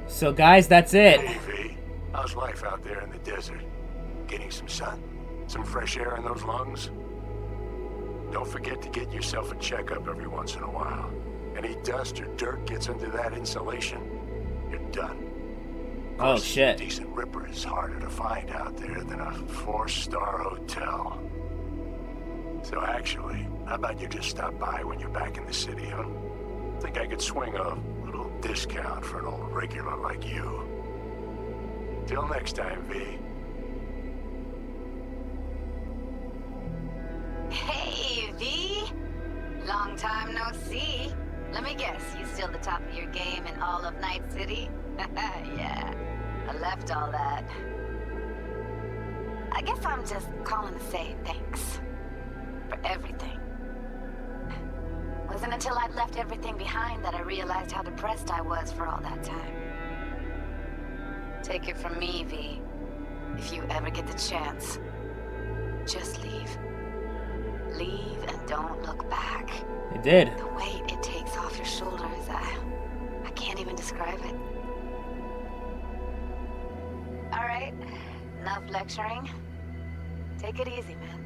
So guys, that's it. Hey, V. How's life out there in the desert? Getting some sun? Some fresh air in those lungs? Don't forget to get yourself a checkup every once in a while. Any dust or dirt gets into that insulation, you're done. Oh, shit. A decent ripper is harder to find out there than a 4-star hotel. So actually, how about you just stop by when you're back in the city, huh? Think I could swing a little discount for an old regular like you. Till next time, V. Hey, V! Long time no see. Let me guess, you still the top of your game in all of Night City? Yeah, I left all that. I guess I'm just calling to say thanks. For everything. Wasn't until I'd left everything behind that I realized how depressed I was for all that time. Take it from me, V. If you ever get the chance, just leave. Leave and don't look back. It did. The weight it takes off your shoulders, I can't even describe it. All right, enough lecturing. Take it easy, man.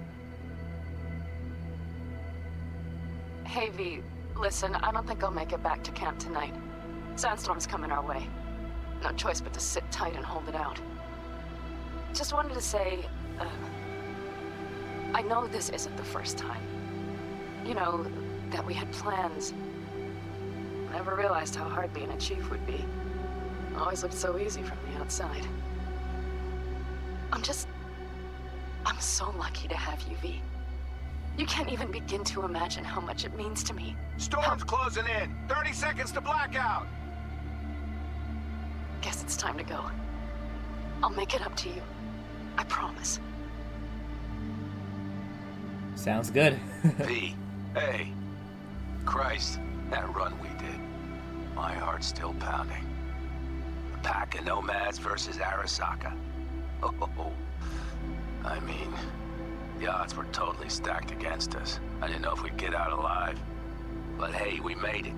Hey, V, listen, I don't think I'll make it back to camp tonight. Sandstorm's coming our way. No choice but to sit tight and hold it out. Just wanted to say, I know this isn't the first time. You know, that we had plans. Never realized how hard being a chief would be. Always looked so easy from the outside. I'm so lucky to have you, V. You can't even begin to imagine how much it means to me. Storm's closing in. 30 seconds to blackout. Guess it's time to go. I'll make it up to you. I promise. Sounds good. V, hey. Christ, that run we did. My heart's still pounding. The pack of nomads versus Arasaka. Oh, I mean, the odds were totally stacked against us. I didn't know if we'd get out alive. But hey, we made it.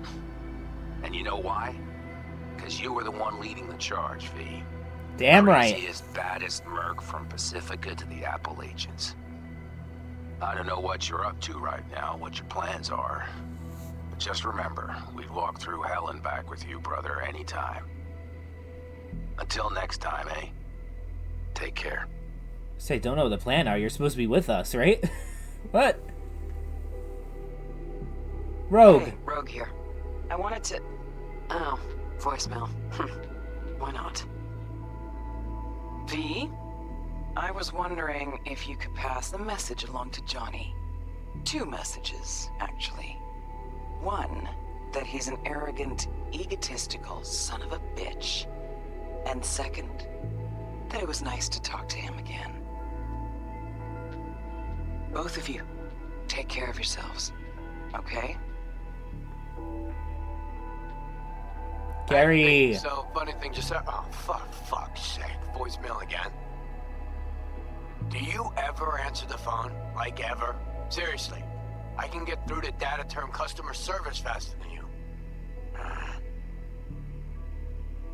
And you know why? Because you were the one leading the charge, V. Damn right. Craziest, baddest merc from Pacifica to the Appalachians. I don't know what you're up to right now, what your plans are. But just remember, we'd walk through hell and back with you, brother, anytime. Until next time, eh? Take care. Say, don't know what the plan now. You're supposed to be with us, right? What? Rogue. Hey, Rogue here. I wanted to... Oh, voicemail. Why not? V? I was wondering if you could pass the message along to Johnny. 2 messages, actually. One, that he's an arrogant, egotistical son of a bitch. And second, that it was nice to talk to him again. Both of you, take care of yourselves, okay? Gary. Hey, so, funny thing just said. Oh, fuck's sake. Voicemail again. Do you ever answer the phone? Like, ever? Seriously. I can get through to data term customer service faster than you.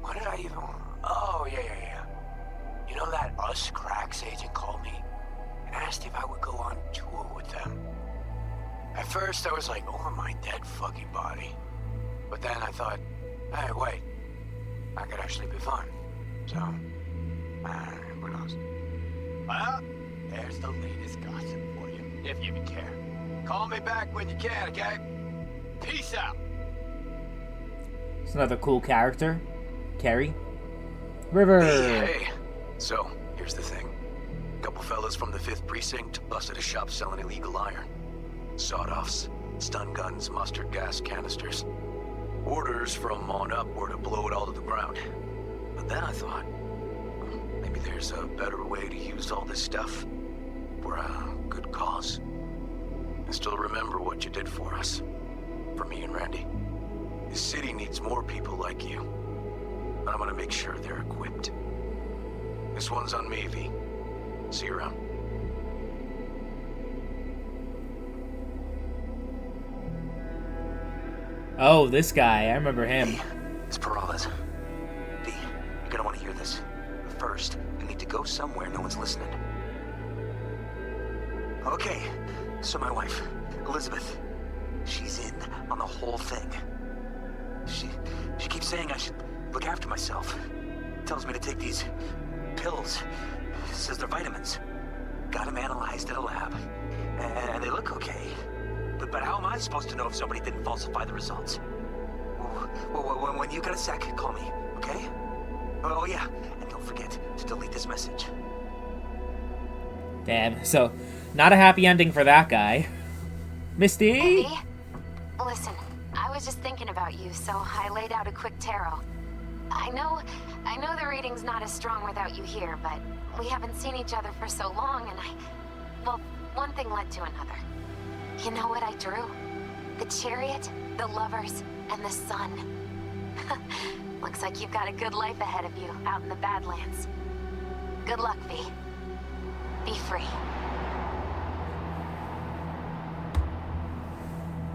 What did I even... Oh, yeah. You know that Us Cracks agent called me and asked if I would go on tour with them. At first, I was like, over my dead fucking body. But then I thought, hey, wait. I could actually be fun. So, who knows? Well, there's the latest gossip for you, if you even care. Call me back when you can, okay? Peace out. It's another cool character. Carrie. River. Hey. So, here's the thing. A couple fellas from the 5th Precinct busted a shop selling illegal iron. Sawed-offs, stun guns, mustard gas canisters. Orders from on up were to blow it all to the ground. But then I thought, maybe there's a better way to use all this stuff for a good cause. I still remember what you did for us. For me and Randy. This city needs more people like you. And I'm gonna make sure they're equipped. This one's on me, V. See you around. Oh, this guy. I remember him. Hey, it's Peralez. V, hear this. First, you need to go somewhere no one's listening. Okay, so my wife, Elizabeth, she's in on the whole thing. She keeps saying I should look after myself. Tells me to take these pills. Says they're vitamins. Got them analyzed at a lab. And they look okay. But how am I supposed to know if somebody didn't falsify the results? When you got a sec, call me, okay? Oh yeah, and don't forget to delete this message. Damn, so not a happy ending for that guy. Misty? Hey, V. Listen, I was just thinking about you, so I laid out a quick tarot. I know the reading's not as strong without you here, but we haven't seen each other for so long, and well, one thing led to another. You know what I drew? The chariot, the lovers, and the sun. Looks like you've got a good life ahead of you out in the Badlands. Good luck, V. Be free.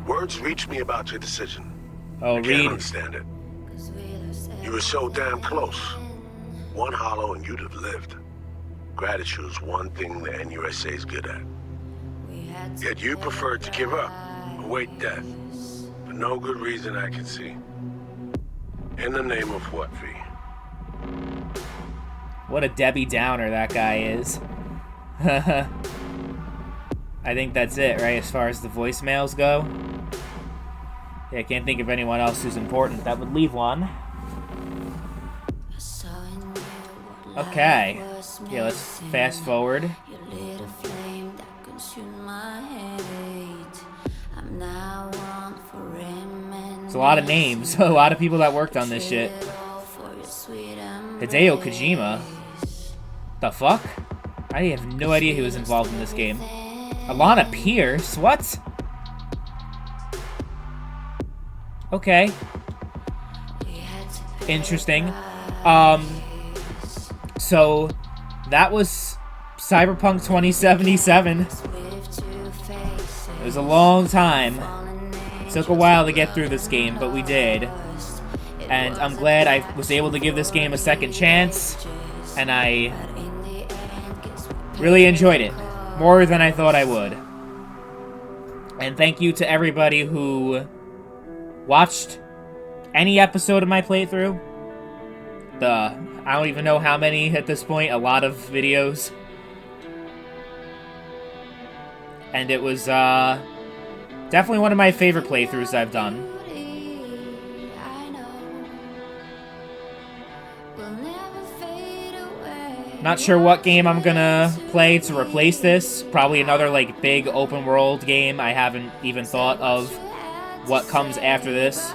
Words reached me about your decision. Oh, I can't Reed. understand it. You were so damn close. One hollow and you'd have lived. Gratitude is one thing the NUSA is good at. Yet you preferred to give up, await death, for no good reason I can see. In the name of what, V? What a Debbie Downer that guy is. I think that's it, right, as far as the voicemails go? Yeah, I can't think of anyone else who's important. That would leave one. Okay. Yeah, let's fast forward. It's a lot of names. A lot of people that worked on this shit. Hideo Kojima? The fuck? I have no idea he was involved in this game. Alana Pierce? What? Okay. Interesting. So, that was Cyberpunk 2077. It was a long time. It took a while to get through this game, but we did. And I'm glad I was able to give this game a second chance. And I really enjoyed it. More than I thought I would. And thank you to everybody who watched any episode of my playthrough. I don't even know how many at this point. A lot of videos. And it was definitely one of my favorite playthroughs I've done. Not sure what game I'm gonna play to replace this. Probably another like big open world game. I haven't even thought of what comes after this.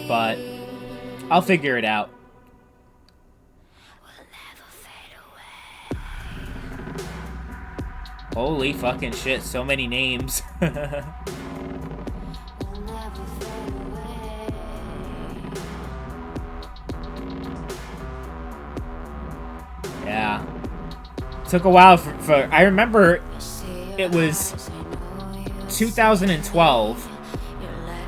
But I'll figure it out. Holy fucking shit, so many names. Yeah. Took a while for I remember it was 2012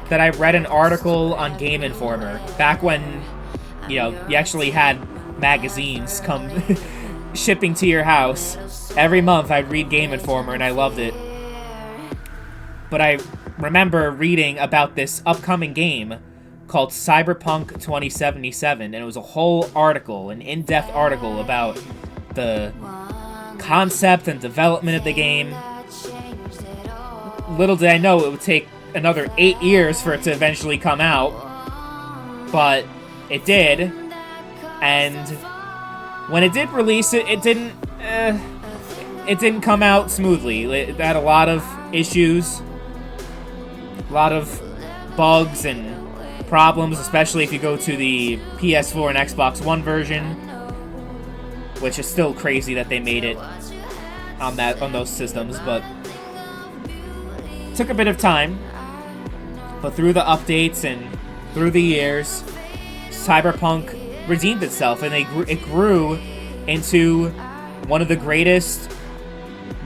that I read an article on Game Informer, back when, you know, you actually had magazines come shipping to your house. Every month I'd read Game Informer and I loved it. But I remember reading about this upcoming game called Cyberpunk 2077, and it was a whole article, an in-depth article about the concept and development of the game. Little did I know it would take another 8 years for it to eventually come out, but it did, and when it did release it, it didn't come out smoothly. It had a lot of issues, a lot of bugs and problems, especially if you go to the PS4 and Xbox One version, which is still crazy that they made it on those systems, but it took a bit of time. But through the updates and through the years, Cyberpunk redeemed itself, and it grew into one of the greatest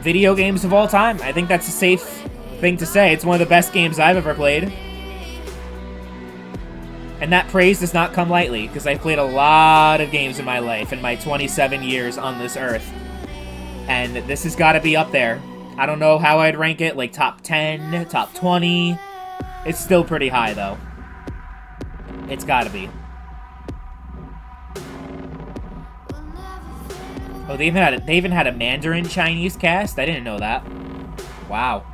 video games of all time. I think that's a safe thing to say. It's one of the best games I've ever played. And that praise does not come lightly, because I've played a lot of games in my life, in my 27 years on this earth. And this has got to be up there. I don't know how I'd rank it, like top 10, top 20. It's still pretty high, though. It's got to be. Oh, they even had a Mandarin Chinese cast? I didn't know that. Wow.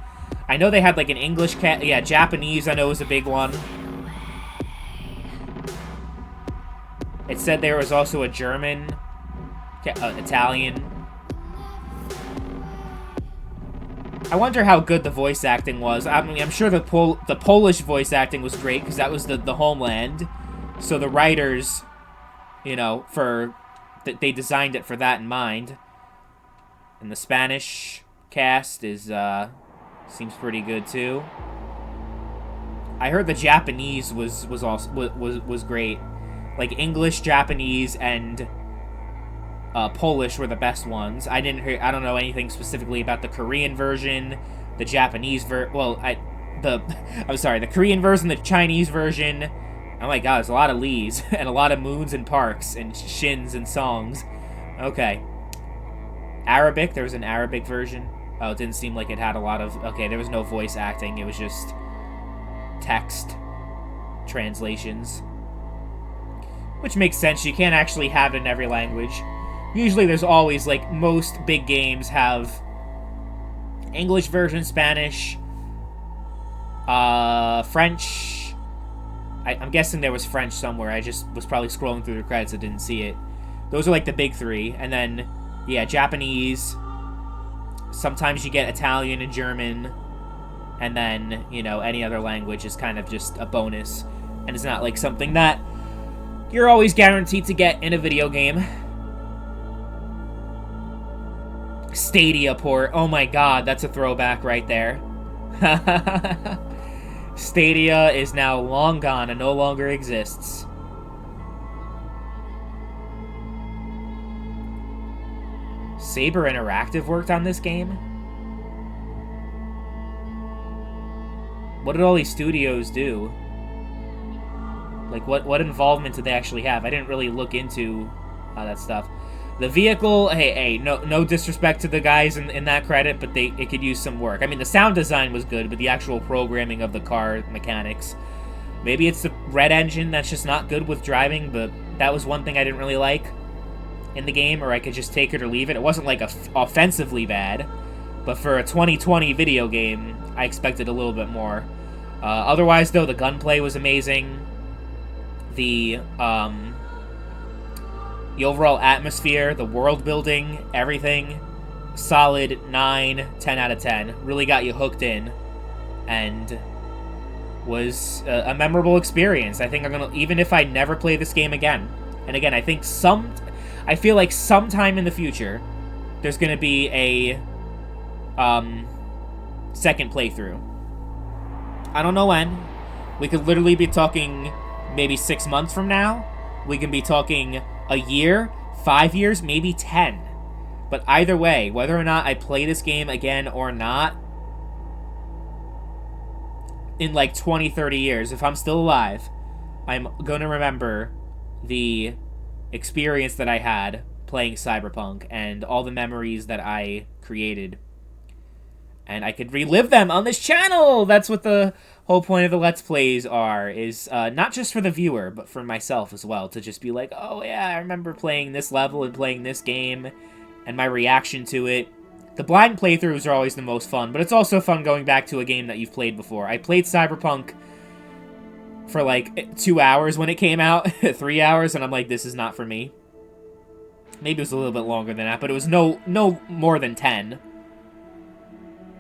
I know they had, like, an English cast. Yeah, Japanese, I know, was a big one. It said there was also a German, Italian. I wonder how good the voice acting was. I mean, I'm sure the Polish voice acting was great, because that was the homeland. So the writers, you know, they designed it for that in mind. And the Spanish cast is, seems pretty good, too. I heard the Japanese was great. Like, English, Japanese, and Polish were the best ones. I don't know anything specifically about the Korean version, the Japanese the Korean version, the Chinese version. Oh my god, there's a lot of Lees, and a lot of moons and parks, and shins and songs. Okay. Arabic, there was an Arabic version. Oh, it didn't seem like it had a lot of... Okay, there was no voice acting, it was just text translations. Which makes sense, you can't actually have it in every language. Usually there's always, like, most big games have English version, Spanish, French. I'm guessing there was French somewhere. I just was probably scrolling through the credits and didn't see it. Those are, like, the big three. And then, yeah, Japanese. Sometimes you get Italian and German. And then, you know, any other language is kind of just a bonus. And it's not, like, something that you're always guaranteed to get in a video game. Stadia port. Oh my god, that's a throwback right there. Stadia is now long gone and no longer exists. Saber Interactive worked on this game? What did all these studios do? Like, what involvement did they actually have? I didn't really look into that stuff. The vehicle, hey, no disrespect to the guys in that credit, but it could use some work. I mean, the sound design was good, but the actual programming of the car mechanics. Maybe it's the red engine that's just not good with driving, but that was one thing I didn't really like in the game, or I could just take it or leave it. It wasn't, like, offensively bad, but for a 2020 video game, I expected a little bit more. Otherwise, though, the gunplay was amazing. The overall atmosphere, the world building, everything, solid 9, 10 out of 10. Really got you hooked in, and was a memorable experience. I think I'm gonna, even if I never play this game again, and again, I feel like sometime in the future, there's gonna be a second playthrough. I don't know when. We could literally be talking maybe 6 months from now. We can be talking a year, 5 years, maybe 10. But either way, whether or not I play this game again or not, in like 20, 30 years, if I'm still alive, I'm gonna remember the experience that I had playing Cyberpunk and all the memories that I created. And I could relive them on this channel! That's what the whole point of the Let's Plays are, is not just for the viewer, but for myself as well, to just be like, oh yeah, I remember playing this level and playing this game, and my reaction to it. The blind playthroughs are always the most fun, but it's also fun going back to a game that you've played before. I played Cyberpunk for like 2 hours when it came out, 3 hours, and I'm like, this is not for me. Maybe it was a little bit longer than that, but it was no more than 10.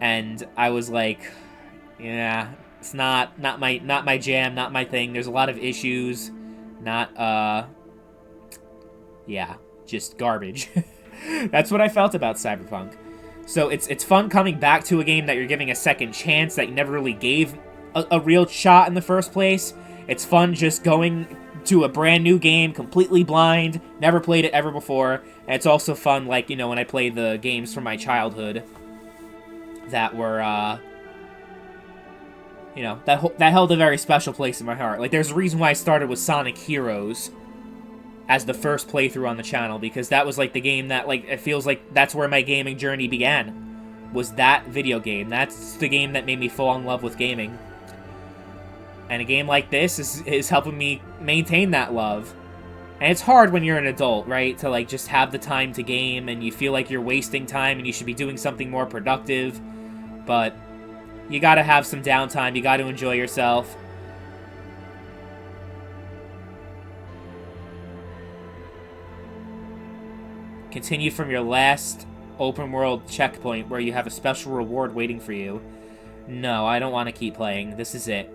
And I was like, yeah, it's not my jam, not my thing. There's a lot of issues, yeah, just garbage. That's what I felt about Cyberpunk. So it's fun coming back to a game that you're giving a second chance that you never really gave a real shot in the first place. It's fun just going to a brand new game, completely blind, never played it ever before. And it's also fun, like, you know, when I play the games from my childhood that were, you know, that held a very special place in my heart. Like, there's a reason why I started with Sonic Heroes as the first playthrough on the channel, because that was, like, the game that, like, it feels like that's where my gaming journey began, was that video game. That's the game that made me fall in love with gaming. And a game like this is helping me maintain that love. And it's hard when you're an adult, right? To, like, just have the time to game, and you feel like you're wasting time, and you should be doing something more productive. But you gotta have some downtime, you gotta enjoy yourself. Continue from your last open world checkpoint where you have a special reward waiting for you. No, I don't want to keep playing. This is it.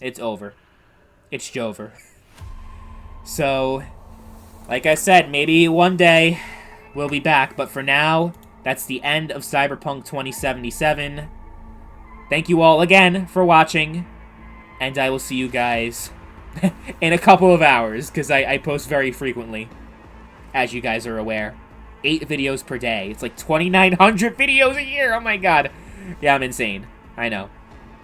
It's over. It's Jover. So, like I said, maybe one day we'll be back, but for now, that's the end of Cyberpunk 2077. Thank you all again for watching, and I will see you guys in a couple of hours, because I post very frequently, as you guys are aware. 8 videos per day. It's like 2,900 videos a year! Oh my god. Yeah, I'm insane. I know.